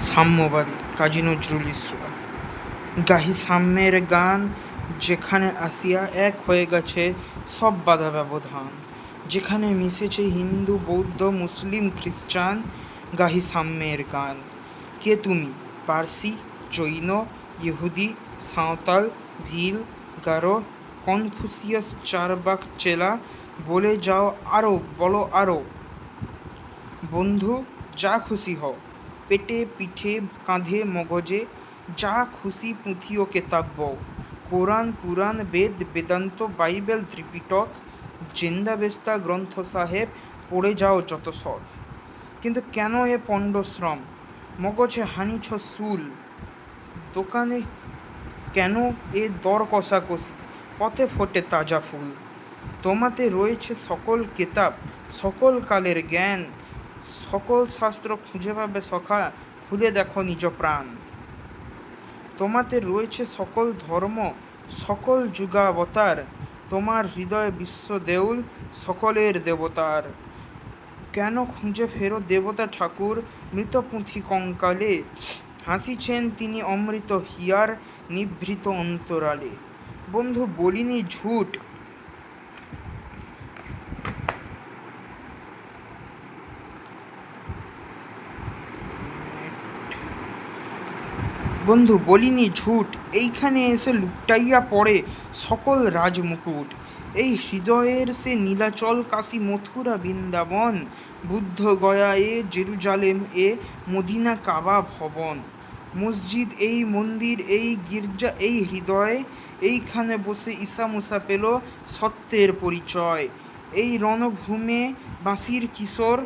সাম্যবাদী কাজী নজরুল ইসলাম। গাহি সাম্যের গান, যেখানে আসিয়া এক হয়ে গেছে সব বাধা ব্যবধান, যেখানে মিশেছে হিন্দু বৌদ্ধ মুসলিম খ্রিস্টান। গাহি সাম্যের গান। কে তুমি? পার্সি, জৈন, ইহুদি, সাঁওতাল, ভিল, গারো, কনফুসিয়াস, চারবাক চেলা, বলে যাও আরো, বলো আরো। বন্ধু, যা খুশি হও, পেটে পিঠে কাঁধে মগজে, যা খুশি পুঁথি ও কেতাব বও। কোরআন পুরাণ বেদ বেদান্ত বাইবেল ত্রিপিটক, জেন্দাবেস্তা গ্রন্থ সাহেব, পড়ে যাও যত সব। কিন্তু কেন এ পণ্ডশ্রম? মগজে হানিছ শুল, দোকানে কেন এ দর কষাকষি? পথে ফোটে তাজা ফুল। তোমাতে রয়েছে সকল কেতাব, সকল কালের জ্ঞান, সকল শাস্ত্র খুঁজে পাবে সখা, খুলে দেখো নিজ প্রাণ। তোমাতে রয়েছে সকল ধর্ম, সকল যুগাবতার, তোমার হৃদয় বিশ্ব দেউল, সকলের দেবতার। কেন খুঁজে ফেরো দেবতা ঠাকুর মৃত পুঁথি কঙ্কালে? হাসিছেন তিনি অমৃত হিয়ার নিভৃত অন্তরালে। বন্ধু, বলিনি ঝুট, বন্ধু বলিনি ঝুট, এইখানে এসে লুকটাইয়া পড়ে সকল রাজমুকুট। এই হৃদয়ের সে নীলাচল কাশী মথুরা বৃন্দাবন, বুদ্ধ গয়া এ জেরুজালেম এ মদিনা কাবা ভবন। মসজিদ এই মন্দির এই গির্জা এই হৃদয়, এইখানে বসে ঈসা মুসা পেল সত্যের পরিচয়। এই রণভূমে বাঁশির কিশোর,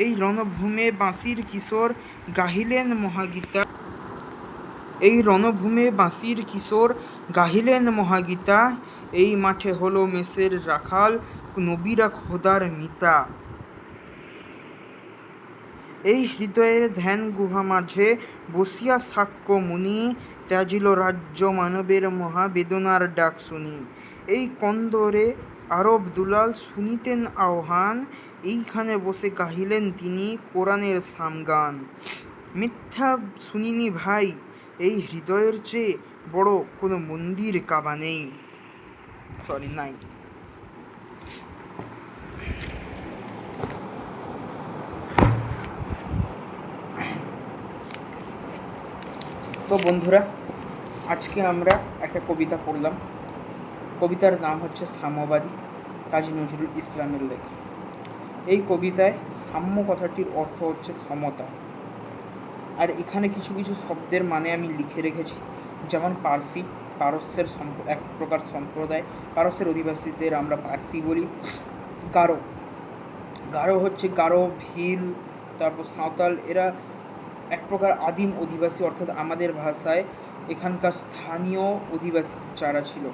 এই রণভূমে বাঁশির কিশোর গাহিলেন মহাগীতা। এই রণভূমে বাঁশির কিশোর গাহিলেন মহাগীতা। এই মাঠে হলো মেষের রাখাল, নবীরা খোদার মিতা। এই হৃদয়ের ধ্যান গুহা মাঝে বসিয়া সাক্ষ্য মুনি, ত্যাজিল রাজ্য মানবের মহাবেদনার ডাক শুনি। এই কন্দরে আরব দুলাল শুনিতেন আহ্বান, এইখানে বসে গাহিলেন তিনি কোরআনের সামগান। মিথ্যা শুনিনি ভাই, এই হৃদয়ের চেয়ে বড় কোনো মন্দির কাবা নেই, নাই। তো বন্ধুরা, আজকে আমরা একটা কবিতা পড়লাম। কবিতার নাম হচ্ছে সাম্যবাদী, কাজী নজরুল ইসলামের লেখা। এই কবিতায় সাম্য কথাটির অর্থ হচ্ছে সমতা। আর এখানে কিছু কিছু শব্দের মানে আমি লিখে রেখেছি, যেমন পার্সি, পারস্যের এক প্রকার সম্প্রদায়, পারস্যের অধিবাসীদের আমরা পার্সি বলি। গারো, গারো হচ্ছে গারো, ভিল, তারপর সাঁওতাল, এরা এক প্রকার আদিম অধিবাসী, অর্থাৎ আমাদের ভাষায় এখানকার স্থানীয় অধিবাসী যারা ছিল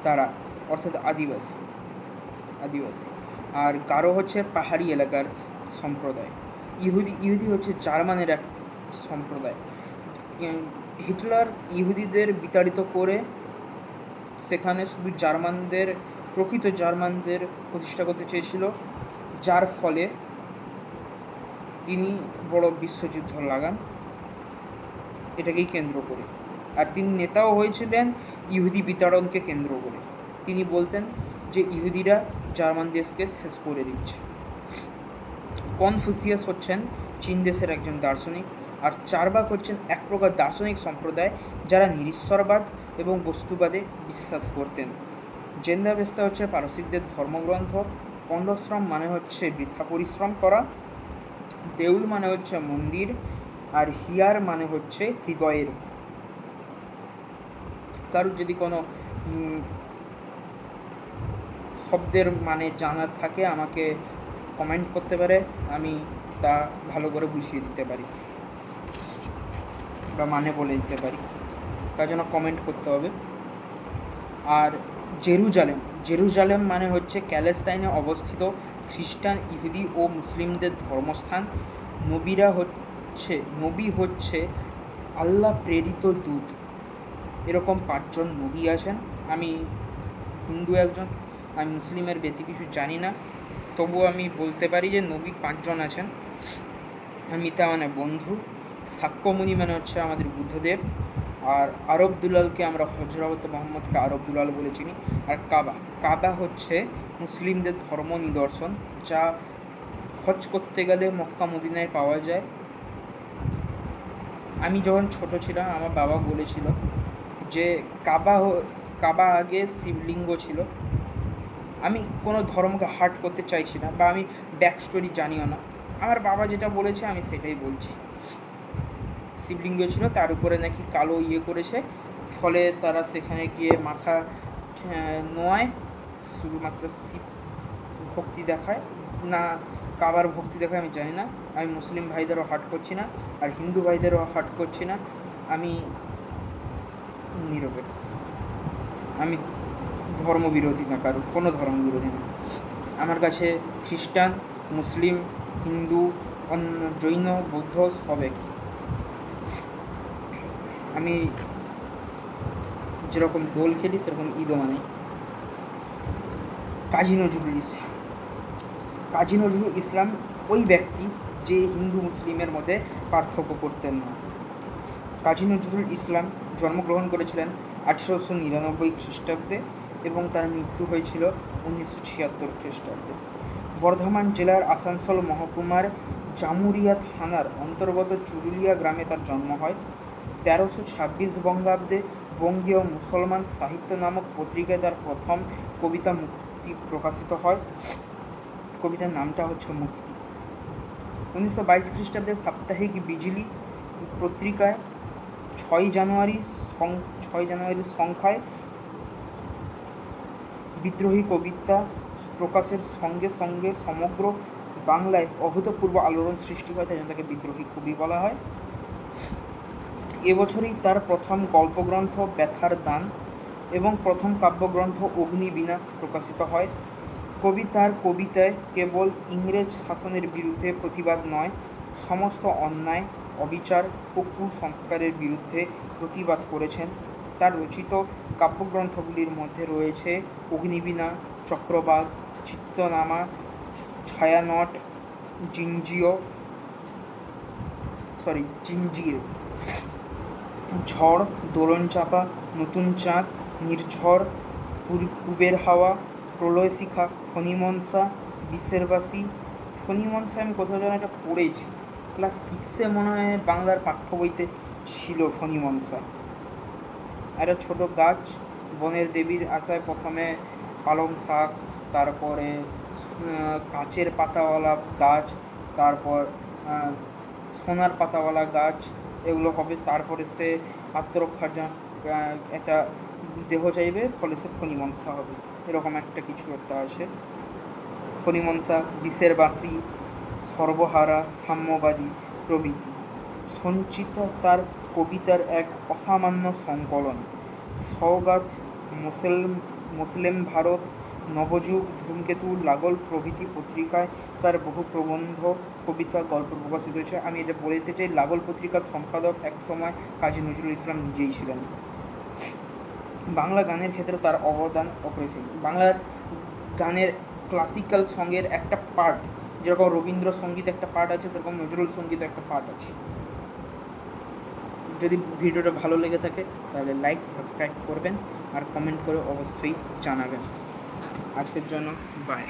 তারা, অর্থাৎ আদিবাসী। আর গারো হচ্ছে পাহাড়ি এলাকার সম্প্রদায়। ইহুদি হচ্ছে জার্মানের এক সম্প্রদায়। হিটলার ইহুদিদের বিতাড়িত করে সেখানে শুধু প্রকৃত জার্মানদের প্রতিষ্ঠা করতে চেয়েছিল, যার ফলে তিনি বড় বিশ্বযুদ্ধ লাগান এটাকেই কেন্দ্র করে। আর তিনি নেতাও হয়েছিলেন ইহুদি বিতাড়নকে কেন্দ্র করে। তিনি বলতেন যে ইহুদিরা জার্মান দেশকে শেষ করে দিচ্ছে। কনফুসিয়াস হচ্ছেন চীন দেশের একজন দার্শনিক। আর চারবাক হচ্ছেন এক প্রকার দার্শনিক সম্প্রদায় যারা নিরীশ্বরবাদ এবং বস্তুবাদে বিশ্বাস করতেন। জেন্দাবেস্তা হচ্ছে পারসিকদের ধর্মগ্রন্থ। পণ্ডশ্রম মানে হচ্ছে বৃথা পরিশ্রম করা। দেউল মানে হচ্ছে মন্দির। আর হিয়ার মানে হচ্ছে হৃদয়ের। কারোর যদি কোনো শব্দের মানে জানার থাকে আমাকে কমেন্ট করতে পারে, আমি তা ভালো করে বুঝিয়ে দিতে পারি বা মানে বলে দিতে পারি, তার জন্য কমেন্ট করতে হবে। আর জেরুজালেম মানে হচ্ছে প্যালেস্তাইনে অবস্থিত খ্রিস্টান, ইহুদি ও মুসলিমদের ধর্মস্থান। নবী হচ্ছে আল্লাহ প্রেরিত দূত। এরকম 5 জন নবী আছেন। আমি হিন্দু একজন, আমি মুসলিমের বেশি কিছু জানি না। তবুও আমি বলতে পারি যে নবী 5 জন আছেন। মিতা মানে বন্ধু, সাক্ষ্যমণি মানে হচ্ছে আমাদের বুদ্ধদেব, আর আরব দুলালকে আমরা হজরত মোহাম্মদকে আরব দুলাল বলে চিনি। আর কাবা, কাবা হচ্ছে মুসলিমদের ধর্ম নিদর্শন, যা হজ করতে গেলে মক্কা মদিনায় পাওয়া যায়। আমি যখন ছোট ছিলাম আমার বাবা বলেছিল যে কাবা আগে শিবলিঙ্গ ছিল। আমি কোনো ধর্মকে হার্ট করতে চাইছি না, বা আমি ব্যাক স্টোরি জানিও না, আমার বাবা যেটা বলেছে আমি সেটাই বলছি। শিবলিঙ্গ ছিল, তার উপরে নাকি কালো করেছে, ফলে তারা সেখানে গিয়ে মাথা নোয়ায়, শুধুমাত্র শিব ভক্তি দেখায় না, কাবার ভক্তি দেখায় আমি জানি না। আমি মুসলিম ভাইদেরও হার্ট করছি না, আর হিন্দু ভাইদেরও হার্ট করছি না। আমি নীরবে, আমি ধর্মবিরোধী না, কারো কোনো ধর্মবিরোধী না। আমার কাছে খ্রিস্টান, মুসলিম, হিন্দু, অন্য জৈন, বৌদ্ধ সব একই। আমি যেরকম দোল খেলি সেরকম ঈদও মানাই। কাজী নজরুল ইসলাম, কাজী নজরুল ইসলাম ওই ব্যক্তি যে হিন্দু মুসলিমের মধ্যে পার্থক্য করতেন না। কাজী নজরুল ইসলাম জন্মগ্রহণ করেছিলেন 1899 খ্রিস্টাব্দে এবং তার মৃত্যু হয়েছিল 1976 খ্রিস্টাব্দে। বর্ধমান জেলার আসানসোল মহকুমার জামুরিয়া থানার অন্তর্গত চুরুলিয়া গ্রামে তার জন্ম হয়। 1326 বঙ্গাব্দে বঙ্গীয় মুসলমান সাহিত্য নামক পত্রিকায় তার প্রথম কবিতা মুক্তি প্রকাশিত হয়। কবিতার নামটা হচ্ছে মুক্তি। 1922 খ্রিস্টাব্দে সাপ্তাহিক বিজলি পত্রিকায় 6 জানুয়ারি সংখ্যায় বিদ্রোহী কবিতা প্রকাশের সঙ্গে সঙ্গে সমগ্র বাংলায় অভূতপূর্ব আলোড়ন সৃষ্টি হয়, তাই জন্য তাকে বিদ্রোহী কবি বলা হয়। এবছরই তার প্রথম গল্পগ্রন্থ ব্যথার দান এবং প্রথম কাব্যগ্রন্থ অগ্নিবীণা প্রকাশিত হয়। কবি তার কবিতায় কেবল ইংরেজ শাসনের বিরুদ্ধে প্রতিবাদ নয়, সমস্ত অন্যায়, অবিচার ও কুসংস্কারের বিরুদ্ধে প্রতিবাদ করেছেন। তার রচিত কাব্যগ্রন্থগুলির মধ্যে রয়েছে অগ্নিবীণা, চক্রবাক, চিত্তনামা, ছায়ানট, জিঞ্জির, ঝড়, দোলনচাঁপা, নতুন চাঁদ, নির্ঝর, পূবের হাওয়া, প্রলয়শিখা, ফণিমনসা, বিশেরবাসী। ফণিমনসা আমি কোথাও যেন এটা পড়েছি, ক্লাস 6-এ মনে হয় বাংলার পাঠ্য বইতে ছিল ফণিমনসা। একটা ছোট গাছ, বনের দেবীর আশায় প্রথমে পালং শাক, তারপরে কাচের পাতাওয়ালা গাছ, তারপর সোনার পাতাওয়ালা গাছ, এগুলো হবে। তারপরে সে আত্মরক্ষার জন্য একটা দেহ চাইবে, ফলে সে ফণিমনসা হবে, এরকম একটা কিছু একটা আছে। ফণিমনসা, বিশেরবাসী, সর্বহারা, সাম্যবাদী প্রভৃতি। সঞ্চিত তার কবিতার এক অসামান্য সংকলন। সওগাত, মুসলিম ভারত, নবযুগ, ধূমকেতু, লাগল প্রভৃতি পত্রিকায় তার বহু প্রবন্ধ, কবিতা, গল্প প্রকাশিত হয়েছে। আমি এটা বলে দিতে চাই, লাগল পত্রিকার সম্পাদক একসময় কাজী নজরুল ইসলাম নিজেই ছিলেন। বাংলা গানের ক্ষেত্রে তার অবদান অপরিসীম। বাংলার গানের ক্লাসিক্যাল সঙ্গের একটা পার্ট, যেরকম রবীন্দ্রসঙ্গীত একটা পার্ট আছে, সেরকম নজরুল সঙ্গীত একটা পার্ট আছে। যদি ভিডিওটা ভালো লেগে থাকে তাহলে লাইক, সাবস্ক্রাইব করবেন আর কমেন্ট করে অবশ্যই জানাবেন। আজকের জন্য বাই।